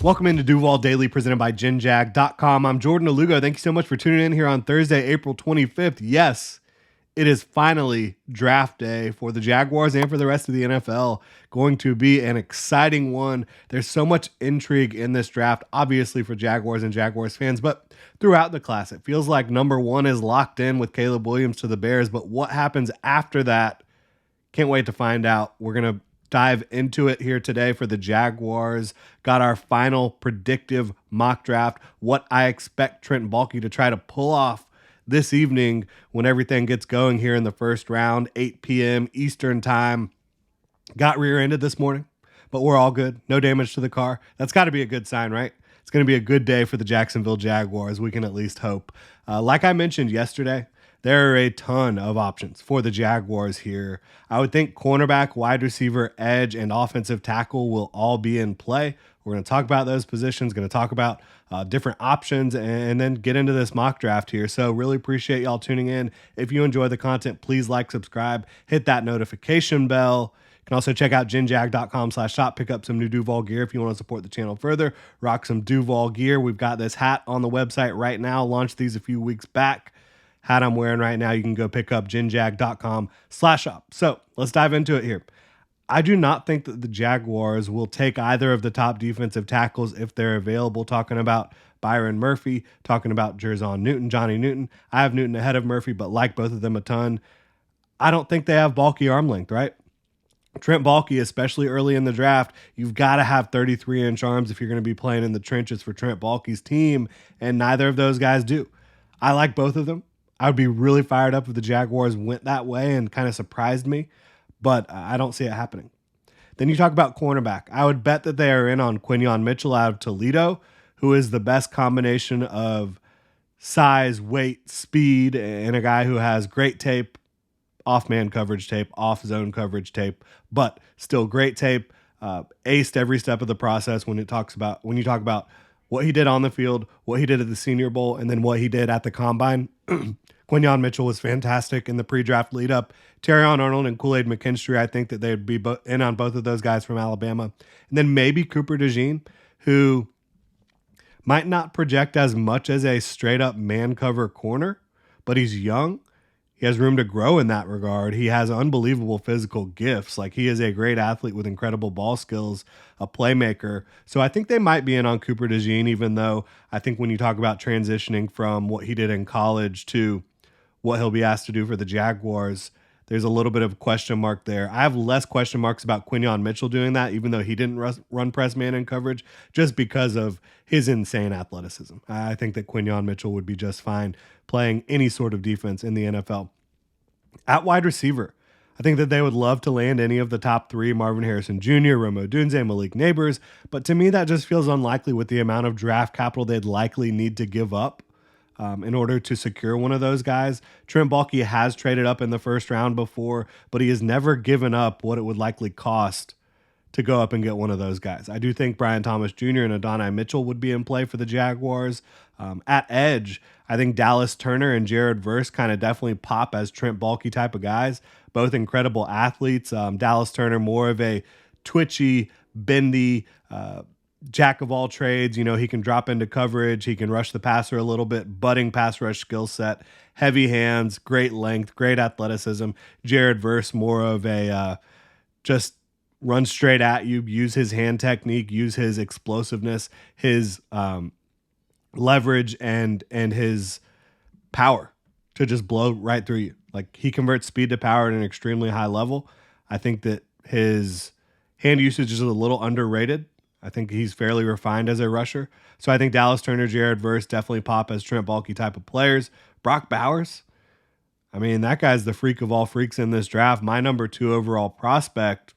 Welcome into Duval Daily, presented by GenJag.com. I'm Jordan Lugo. Thank you so much for tuning in here on Thursday, April 25th. Yes, it is finally draft day for the Jaguars and for the rest of the NFL. Going to be an exciting one. There's so much intrigue in this draft, obviously for Jaguars and Jaguars fans, but throughout the class, it feels like number one is locked in with Caleb Williams to the Bears. But what happens after that? Can't wait to find out. We're going to dive into it here today for the Jaguars. Got our final predictive mock draft, what I expect Trent Baalke to try to pull off this evening when everything gets going here in the first round, 8 p.m. Eastern time. Got rear-ended this morning, but we're all good. No damage to the car. That's got to be a good sign, right? It's going to be a good day for the Jacksonville Jaguars. We can at least hope. Like I mentioned yesterday, there are a ton of options for the Jaguars here. I would think cornerback, wide receiver, edge, and offensive tackle will all be in play. We're going to talk about those positions, going to talk about different options, and then get into this mock draft here. So really appreciate y'all tuning in. If you enjoy the content, please like, subscribe, hit that notification bell. You can also check out genjag.com/shop, pick up some new Duval gear if you want to support the channel further. Rock some Duval gear. We've got this hat on the website right now. Launched these a few weeks back. Hat I'm wearing right now, you can go pick up genjag.com/shop. So let's dive into it here. I do not think that the Jaguars will take either of the top defensive tackles if they're available. Talking about Byron Murphy, talking about Jerzon Newton, Johnny Newton. I have Newton ahead of Murphy, but like both of them a ton. I don't think they have Baalke arm length, right? Trent Baalke, especially early in the draft, you've got to have 33-inch arms if you're going to be playing in the trenches for Trent Baalke's team, and neither of those guys do. I like both of them. I would be really fired up if the Jaguars went that way and kind of surprised me, but I don't see it happening. Then you talk about cornerback. I would bet that they are in on Quinyon Mitchell out of Toledo, who is the best combination of size, weight, speed, and a guy who has great tape, off-man coverage tape, off-zone coverage tape, but still great tape, aced every step of the process when you talk about what he did on the field, what he did at the Senior Bowl, and then what he did at the Combine. Quinyon Mitchell was fantastic in the pre-draft lead-up. Terrion Arnold and Kool-Aid McKinstry, I think that they would be in on both of those guys from Alabama. And then maybe Cooper DeJean, who might not project as much as a straight-up man-cover corner, but he's young. He has room to grow in that regard. He has unbelievable physical gifts. Like, he is a great athlete with incredible ball skills, a playmaker. So I think they might be in on Cooper DeJean, even though I think when you talk about transitioning from what he did in college to what he'll be asked to do for the Jaguars, there's a little bit of a question mark there. I have less question marks about Quinyon Mitchell doing that, even though he didn't run press man in coverage, just because of his insane athleticism. I think that Quinyon Mitchell would be just fine playing any sort of defense in the NFL. At wide receiver, I think that they would love to land any of the top three, Marvin Harrison Jr., Rome Odunze, Malik Neighbors, but to me that just feels unlikely with the amount of draft capital they'd likely need to give up in order to secure one of those guys. Trent Baalke has traded up in the first round before, but he has never given up what it would likely cost to go up and get one of those guys. I do think Brian Thomas Jr. and Adonai Mitchell would be in play for the Jaguars. At edge, I think Dallas Turner and Jared Verse kind of definitely pop as Trent Baalke type of guys, both incredible athletes. Dallas Turner, more of a twitchy, bendy, jack of all trades. You know, he can drop into coverage. He can rush the passer a little bit, budding pass rush skill set, heavy hands, great length, great athleticism. Jared Verse, more of a just run straight at you, use his hand technique, use his explosiveness, his leverage, and his power to just blow right through you. Like, he converts speed to power at an extremely high level. I think that his hand usage is a little underrated. I think he's fairly refined as a rusher. So I think Dallas Turner, Jared Verse definitely pop as Trent Baalke type of players. Brock Bowers, I mean, that guy's the freak of all freaks in this draft. My number 2 overall prospect.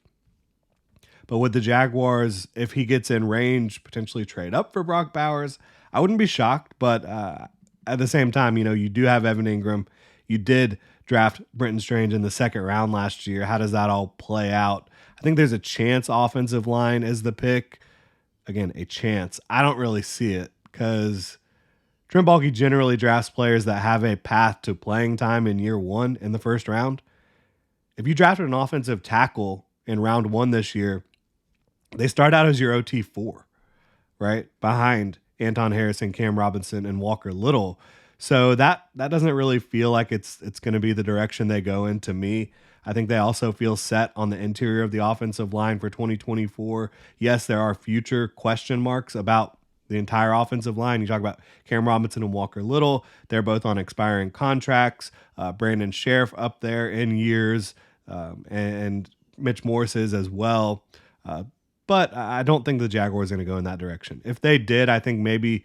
But with the Jaguars, if he gets in range, potentially trade up for Brock Bowers, I wouldn't be shocked. But at the same time, you know, you do have Evan Ingram. You did draft Brenton Strange in the second round last year. How does that all play out? I think there's a chance offensive line is the pick. Again, a chance. I don't really see it because Trent Baalke generally drafts players that have a path to playing time in year one in the first round. If you drafted an offensive tackle in round one this year, they start out as your OT4, right, behind Anton Harrison, Cam Robinson, and Walker Little. So that doesn't really feel like it's going to be the direction they go in to me. I think they also feel set on the interior of the offensive line for 2024. Yes, there are future question marks about the entire offensive line. You talk about Cam Robinson and Walker Little. They're both on expiring contracts. Brandon Sheriff up there in years, and Mitch Morse is as well. But I don't think the Jaguars are going to go in that direction. If they did, I think maybe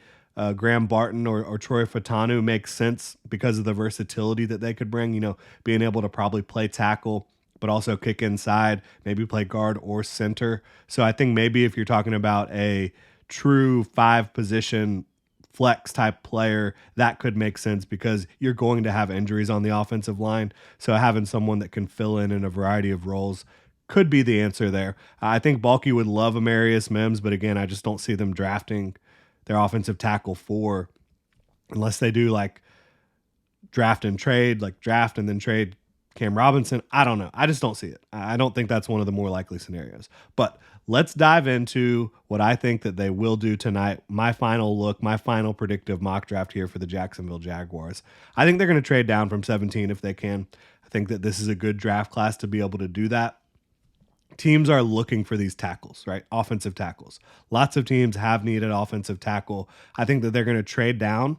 Graham Barton or Troy Fatanu makes sense because of the versatility that they could bring, being able to probably play tackle, but also kick inside, maybe play guard or center. So I think maybe if you're talking about a true 5-position flex type player, that could make sense because you're going to have injuries on the offensive line. So having someone that can fill in a variety of roles could be the answer there. I think Balky would love Amarius Mims, but again, I just don't see them drafting their offensive tackle 4 unless they do like draft and trade, like draft and then trade Cam Robinson. I don't know. I just don't see it. I don't think that's one of the more likely scenarios. But let's dive into what I think that they will do tonight. My final look, my final predictive mock draft here for the Jacksonville Jaguars. I think they're going to trade down from 17 if they can. I think that this is a good draft class to be able to do that. Teams are looking for these tackles, right? Offensive tackles. Lots of teams have needed offensive tackle. I think that they're going to trade down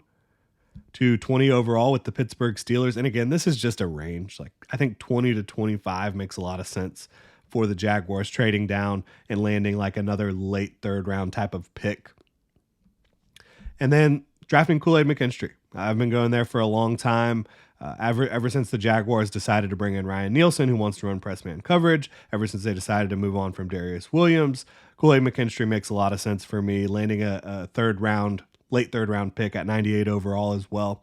to 20 overall with the Pittsburgh Steelers. And again, this is just a range. Like I think 20 to 25 makes a lot of sense for the Jaguars trading down and landing like another late 3rd round type of pick. And then drafting Kool-Aid McKinstry. I've been going there for a long time. Ever since the Jaguars decided to bring in Ryan Nielsen, who wants to run press man coverage, ever since they decided to move on from Darius Williams, Kool-Aid McKinstry makes a lot of sense for me, landing a late third round pick at 98 overall as well.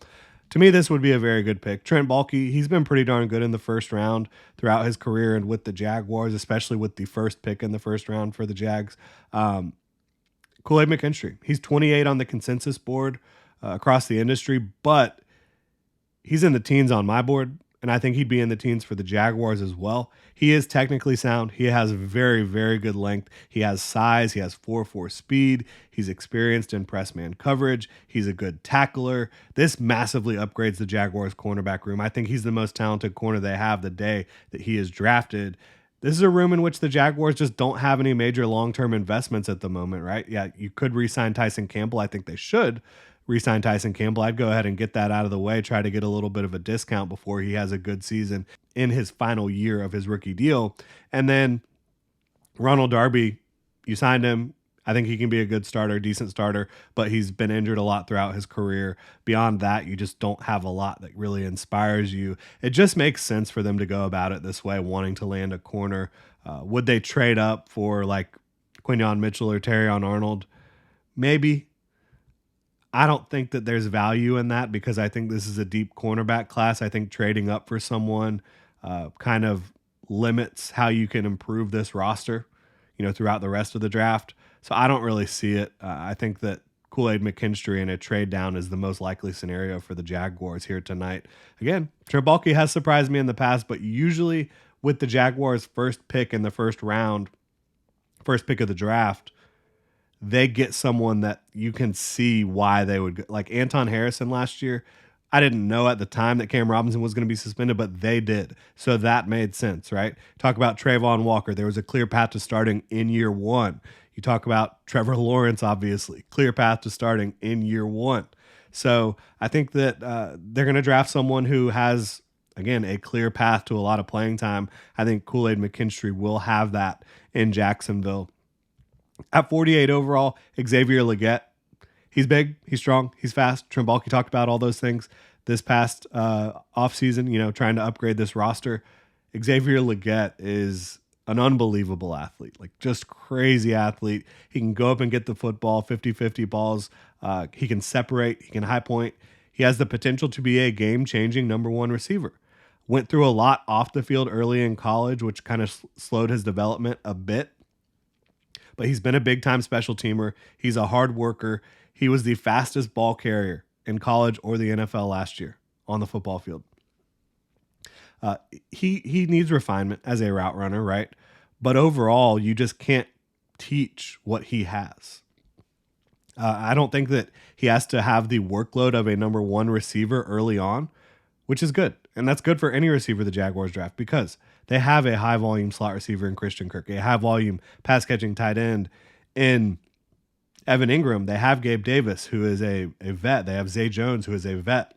To me, this would be a very good pick. Trent Baalke, he's been pretty darn good in the first round throughout his career and with the Jaguars, especially with the first pick in the first round for the Jags. Kool-Aid McKinstry, he's 28 on the consensus board across the industry, but he's in the teens on my board, and I think he'd be in the teens for the Jaguars as well. He is technically sound. He has very, very good length. He has size. He has 4.4 speed. He's experienced in press man coverage. He's a good tackler. This massively upgrades the Jaguars cornerback room. I think he's the most talented corner they have the day that he is drafted. This is a room in which the Jaguars just don't have any major long-term investments at the moment, right? Yeah, you could re-sign Tyson Campbell. I think they should re-sign Tyson Campbell. I'd go ahead and get that out of the way, try to get a little bit of a discount before he has a good season in his final year of his rookie deal. And then Ronald Darby, you signed him. I think he can be a good starter, decent starter, but he's been injured a lot throughout his career. Beyond that, you just don't have a lot that really inspires you. It just makes sense for them to go about it this way, wanting to land a corner. Would they trade up for like Quinyon Mitchell or Terrion Arnold? Maybe. I don't think that there's value in that because I think this is a deep cornerback class. I think trading up for someone kind of limits how you can improve this roster, throughout the rest of the draft. So I don't really see it. I think that Kool-Aid McKinstry in a trade down is the most likely scenario for the Jaguars here tonight. Again, Trent Baalke has surprised me in the past, but usually with the Jaguars' first pick in the first round, first pick of the draft, they get someone that you can see why they would, like Anton Harrison last year. I didn't know at the time that Cam Robinson was going to be suspended, but they did. So that made sense, right? Talk about Trayvon Walker. There was a clear path to starting in year 1. You talk about Trevor Lawrence, obviously, clear path to starting in year 1. So I think that they're going to draft someone who has, again, a clear path to a lot of playing time. I think Kool-Aid McKinstry will have that in Jacksonville. At 48 overall, Xavier Legette. He's big, he's strong, he's fast. Trent Baalke talked about all those things this past offseason, trying to upgrade this roster. Xavier Legette is an unbelievable athlete, like just crazy athlete. He can go up and get the football, 50-50 balls. He can separate, he can high point. He has the potential to be a game-changing number 1 receiver. Went through a lot off the field early in college, which kind of slowed his development a bit. But he's been a big-time special teamer. He's a hard worker. He was the fastest ball carrier in college or the NFL last year on the football field. He needs refinement as a route runner, right? But overall, you just can't teach what he has. I don't think that he has to have the workload of a number one receiver early on, which is good. And that's good for any receiver the Jaguars draft because they have a high volume slot receiver in Christian Kirk, a high volume pass catching tight end in Evan Ingram. They have Gabe Davis, who is a vet. They have Zay Jones, who is a vet.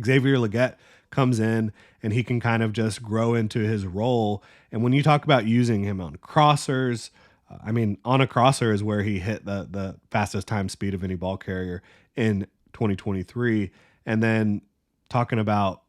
Xavier Legette comes in and he can kind of just grow into his role. And when you talk about using him on crossers, on a crosser is where he hit the fastest time speed of any ball carrier in 2023. And then talking about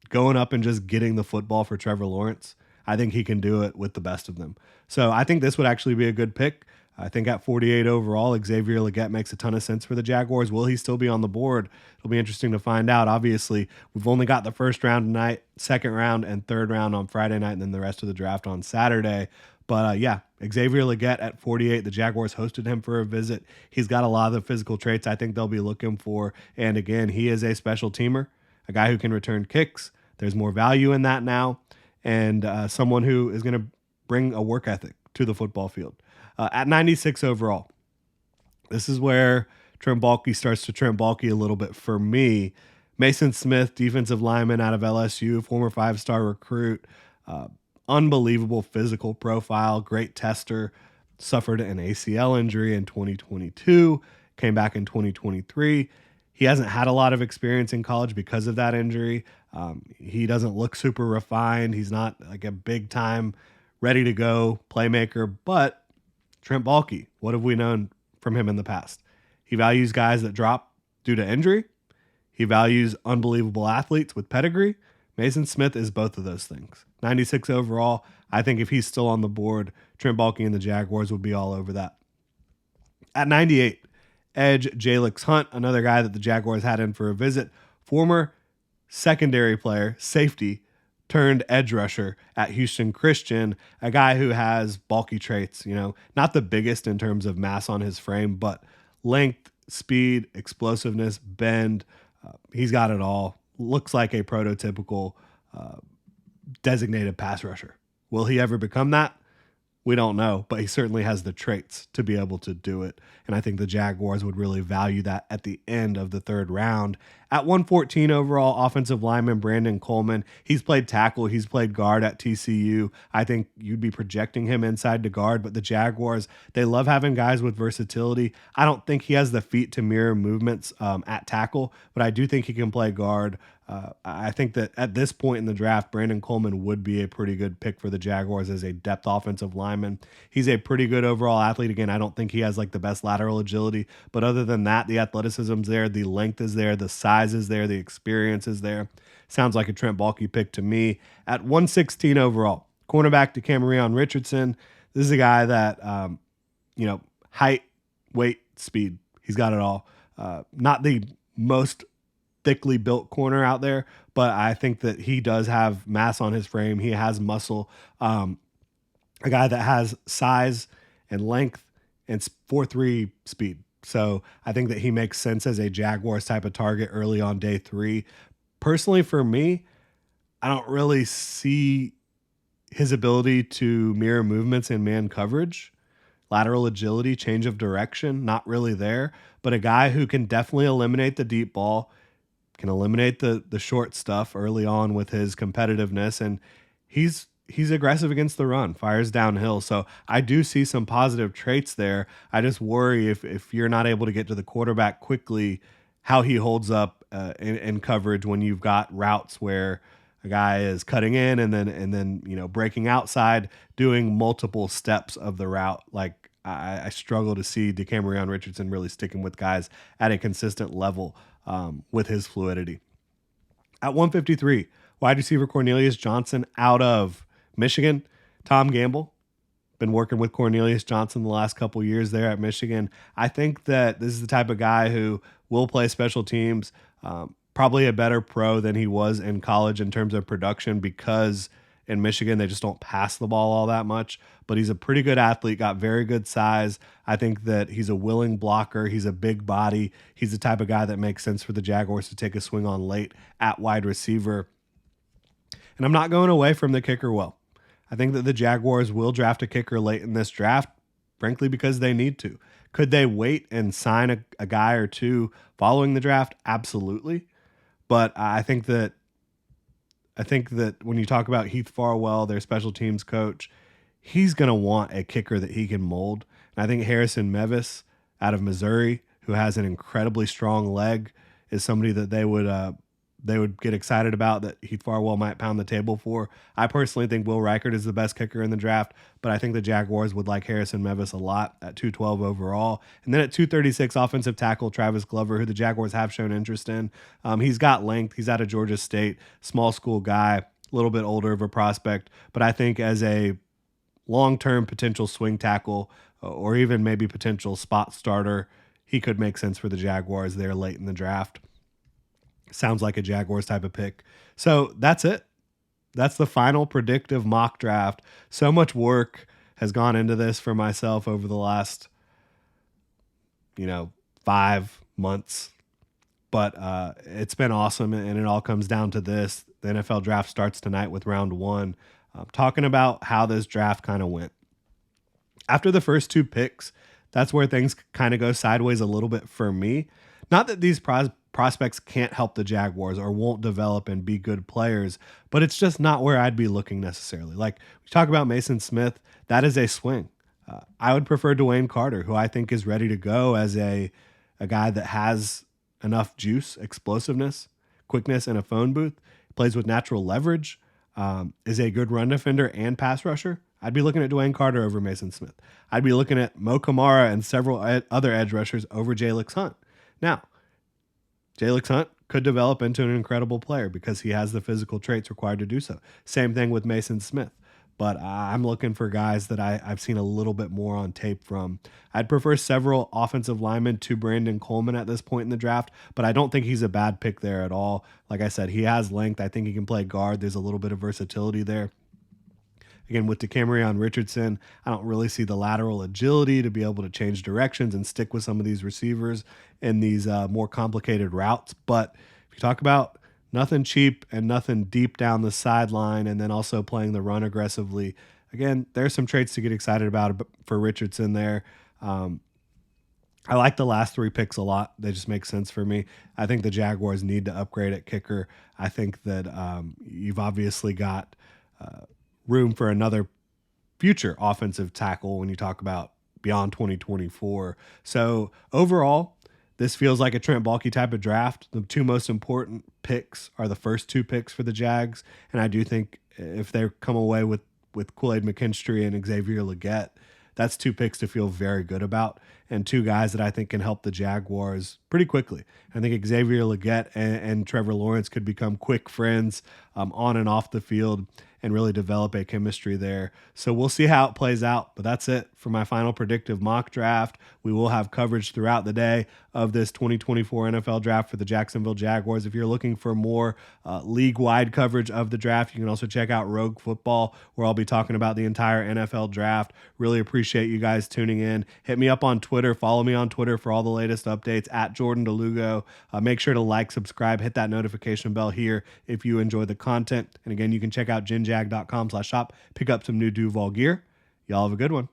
going up and just getting the football for Trevor Lawrence, I think he can do it with the best of them. So I think this would actually be a good pick. I think at 48 overall, Xavier Legette makes a ton of sense for the Jaguars. Will he still be on the board? It'll be interesting to find out. Obviously, we've only got the first round tonight, second round, and third round on Friday night, and then the rest of the draft on Saturday. But Xavier Legette at 48, the Jaguars hosted him for a visit. He's got a lot of the physical traits I think they'll be looking for. And again, he is a special teamer, a guy who can return kicks. There's more value in that now. And someone who is going to bring a work ethic to the football field. At 96 overall, this is where Trent Baalke starts to Trent Baalke a little bit for me. Mason Smith, defensive lineman out of LSU, former 5-star recruit, unbelievable physical profile, great tester, suffered an ACL injury in 2022, came back in 2023. He hasn't had a lot of experience in college because of that injury. He doesn't look super refined. He's not like a big time, ready to go playmaker, but Trent Baalke, what have we known from him in the past? He values guys that drop due to injury. He values unbelievable athletes with pedigree. Mason Smith is both of those things. 96 overall. I think if he's still on the board, Trent Baalke and the Jaguars would be all over that. At 98, edge Jalix Hunt, another guy that the Jaguars had in for a visit. Former secondary player, safety, turned edge rusher at Houston Christian, a guy who has bulky traits, not the biggest in terms of mass on his frame, but length, speed, explosiveness, bend. He's got it all. Looks like a prototypical designated pass rusher. Will he ever become that? We don't know, but he certainly has the traits to be able to do it. And I think the Jaguars would really value that at the end of the third round. At 114 overall, offensive lineman Brandon Coleman. He's played tackle. He's played guard at TCU. I think you'd be projecting him inside to guard, but the Jaguars, they love having guys with versatility. I don't think he has the feet to mirror movements at tackle, but I do think he can play guard. I think that at this point in the draft, Brandon Coleman would be a pretty good pick for the Jaguars as a depth offensive lineman. He's a pretty good overall athlete. Again, I don't think he has like the best lateral agility, but other than that, the athleticism's there, the length is there, the size is there, the experience is there. Sounds like a Trent Baalke pick to me. At 116 overall, cornerback to Camarion Richardson. This is a guy that, height, weight, speed. He's got it all. Not the most thickly built corner out there, but I think that he does have mass on his frame. He has muscle. A guy that has size and length and 4.3 speed. So I think that he makes sense as a Jaguars type of target early on day 3. Personally, for me, I don't really see his ability to mirror movements in man coverage. Lateral agility, change of direction, not really there, but a guy who can definitely eliminate the deep ball, can eliminate the short stuff early on with his competitiveness, and he's aggressive against the run, fires downhill. So I do see some positive traits there. I just worry if you're not able to get to the quarterback quickly, how he holds up in coverage when you've got routes where a guy is cutting in and then breaking outside, doing multiple steps of the route. Like I struggle to see DeCamerion Richardson really sticking with guys at a consistent level with his fluidity. At 153, wide receiver Cornelius Johnson out of Michigan. Tom Gamble, been working with Cornelius Johnson the last couple years there at Michigan. I think that this is the type of guy who will play special teams, probably a better pro than he was in college in terms of production because in Michigan they just don't pass the ball all that much. But he's a pretty good athlete, got very good size. I think that he's a willing blocker. He's a big body. He's the type of guy that makes sense for the Jaguars to take a swing on late at wide receiver. And I'm not going away from the kicker well. I think that the Jaguars will draft a kicker late in this draft, frankly, because they need to. Could they wait and sign a guy or two following the draft? Absolutely. But I think that when you talk about Heath Farwell, their special teams coach, he's going to want a kicker that he can mold. And I think Harrison Mevis out of Missouri, who has an incredibly strong leg, is somebody that they would get excited about, that Heath Farwell might pound the table for. I personally think Will Reichert is the best kicker in the draft, but I think the Jaguars would like Harrison Mevis a lot at 212 overall. And then at 236, offensive tackle Travis Glover, who the Jaguars have shown interest in. He's got length. He's out of Georgia State, small school guy, a little bit older of a prospect, but I think as a long-term potential swing tackle or even maybe potential spot starter, he could make sense for the Jaguars there late in the draft. Sounds like a Jaguars type of pick. So that's it. That's the final predictive mock draft. So much work has gone into this for myself over the last, 5 months. But it's been awesome, and it all comes down to this. The NFL draft starts tonight with round one. Talking about how this draft kind of went. After the first two picks, that's where things kind of go sideways a little bit for me. Not that these prospects can't help the Jaguars or won't develop and be good players, but it's just not where I'd be looking necessarily. Like we talk about Mason Smith, that is a swing. I would prefer Dwayne Carter, who I think is ready to go as a guy that has enough juice, explosiveness, quickness, and a phone booth, plays with natural leverage, is a good run defender and pass rusher. I'd be looking at Dwayne Carter over Mason Smith. I'd be looking at Mo Kamara and several other edge rushers over Jalix Hunt. Now, Jalix Hunt could develop into an incredible player because he has the physical traits required to do so. Same thing with Mason Smith. But I'm looking for guys that I've seen a little bit more on tape from. I'd prefer several offensive linemen to Brandon Coleman at this point in the draft, but I don't think he's a bad pick there at all. Like I said, he has length. I think he can play guard. There's a little bit of versatility there. Again, with DeCamerion Richardson, I don't really see the lateral agility to be able to change directions and stick with some of these receivers in these more complicated routes. But if you talk about nothing cheap and nothing deep down the sideline, and then also playing the run aggressively, again, there's some traits to get excited about for Richardson there. I like the last three picks a lot. They just make sense for me. I think the Jaguars need to upgrade at kicker. I think that you've obviously got room for another future offensive tackle when you talk about beyond 2024. So overall, this feels like a Trent Baalke type of draft. The two most important picks are the first two picks for the Jags. And I do think if they come away with Kool-Aid McKinstry and Xavier Legette, that's two picks to feel very good about, and two guys that I think can help the Jaguars pretty quickly. I think Xavier Legette and Trevor Lawrence could become quick friends on and off the field and really develop a chemistry there. So we'll see how it plays out. But that's it for my final predictive mock draft. We will have coverage throughout the day of this 2024 NFL draft for the Jacksonville Jaguars. If you're looking for more league-wide coverage of the draft, you can also check out Rogue Football, where I'll be talking about the entire NFL draft. Really appreciate you guys tuning in. Hit me up on Twitter. Follow me on Twitter for all the latest updates at Jordan DeLugo. Make sure to like, subscribe, hit that notification bell here if you enjoy the content. And again, you can check out ginjag.com/shop. Pick up some new Duval gear. Y'all have a good one.